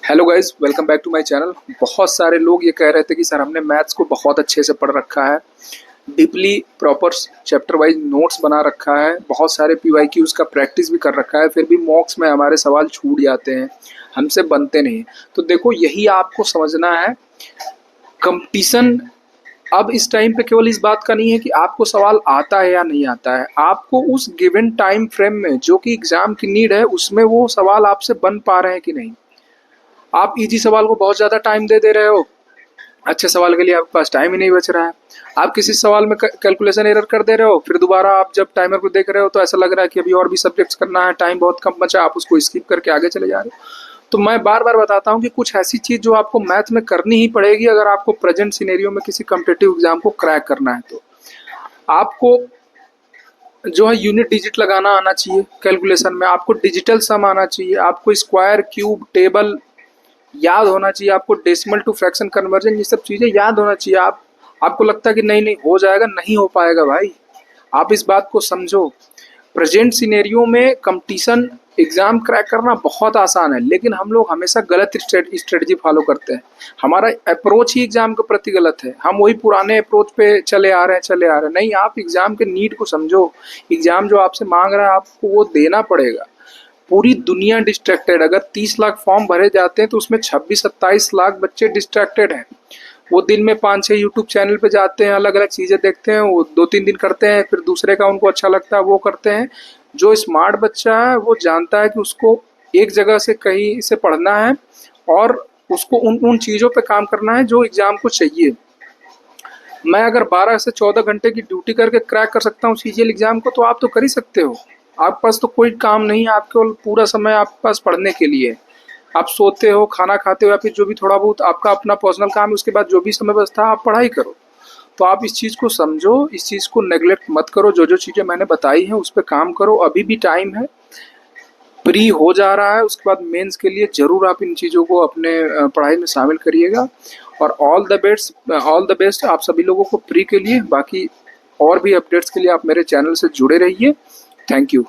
Hello guys, welcome back to my channel. बहुत सारे लोग ये कह रहे थे कि सर हमने मैथ्स को बहुत अच्छे से पढ़ रखा है, deeply proper chapter wise notes बना रखा है, बहुत सारे पीवाईक्यूज का प्रैक्टिस भी कर रखा है, फिर भी मॉक्स में हमारे सवाल छूट जाते हैं, हमसे बनते नहीं। तो देखो, यही आपको समझना है। कंपटीशन अब इस टाइम पे केवल इस बात का नहीं है कि आपको सवाल आता है या नहीं आता है, आपको उस गिवन टाइम फ्रेम में जो कि एग्जाम की नीड है उसमें वो सवाल आपसे बन पा रहे हैं कि नहीं। आप इजी सवाल को बहुत ज़्यादा टाइम दे रहे हो, अच्छे सवाल के लिए आपके पास टाइम ही नहीं बच रहा है। आप किसी सवाल में कैलकुलेशन एरर कर दे रहे हो, फिर दोबारा आप जब टाइमर को देख रहे हो तो ऐसा लग रहा है कि अभी और भी सब्जेक्ट्स करना है, टाइम बहुत कम बचा, आप उसको स्किप करके आगे चले जा रहे हो। तो मैं बार बार बताता हूँ कि कुछ ऐसी चीज़ जो आपको मैथ में करनी ही पड़ेगी अगर आपको प्रेजेंट सिनेरियो में किसी कम्पिटेटिव एग्जाम को क्रैक करना है। तो आपको जो है यूनिट डिजिट लगाना आना चाहिए कैलकुलेशन में, आपको डिजिटल सम आना चाहिए, आपको स्क्वायर क्यूब टेबल याद होना चाहिए, आपको डेसिमल टू फ्रैक्शन कन्वर्जन ये सब चीज़ें याद होना चाहिए। आपको लगता है कि नहीं नहीं हो जाएगा, नहीं हो पाएगा भाई। आप इस बात को समझो। प्रेजेंट सिनेरियो में कंपटीशन एग्जाम क्रैक करना बहुत आसान है, लेकिन हम लोग हमेशा गलत स्ट्रेटजी फॉलो करते हैं। हमारा अप्रोच ही एग्जाम के प्रति गलत है, हम वही पुराने अप्रोच पे चले आ रहे हैं। नहीं, आप एग्जाम के नीड को समझो। एग्जाम जो आपसे मांग रहा है आपको वो देना पड़ेगा। पूरी दुनिया डिस्ट्रैक्टेड, अगर 30 लाख फॉर्म भरे जाते हैं तो उसमें 26-27 लाख बच्चे डिस्ट्रैक्टेड हैं। वो दिन में 5-6 यूट्यूब चैनल पे जाते हैं, अलग अलग चीज़ें देखते हैं, वो 2-3 दिन करते हैं, फिर दूसरे का उनको अच्छा लगता है वो करते हैं। जो स्मार्ट बच्चा है वो जानता है कि उसको एक जगह से कहीं से पढ़ना है और उसको उन उन चीज़ों पे काम करना है जो एग्ज़ाम को चाहिए। मैं अगर 12 से 14 घंटे की ड्यूटी करके क्रैक कर सकता हूँ सीजीएल एग्जाम को, तो आप तो कर ही सकते हो। आपके पास तो कोई काम नहीं है, आपके केवल पूरा समय आपके पास पढ़ने के लिए। आप सोते हो, खाना खाते हो, या फिर जो भी थोड़ा बहुत आपका अपना पर्सनल काम है, उसके बाद जो भी समय बचता है आप पढ़ाई करो। तो आप इस चीज़ को समझो, इस चीज़ को नेग्लेक्ट मत करो। जो जो चीज़ें मैंने बताई हैं उस पर काम करो, अभी भी टाइम है। प्री हो जा रहा है, उसके बाद मेंस के लिए ज़रूर आप इन चीज़ों को अपने पढ़ाई में शामिल करिएगा। और ऑल द बेस्ट आप सभी लोगों को प्री के लिए। बाकी और भी अपडेट्स के लिए आप मेरे चैनल से जुड़े रहिए। Thank you.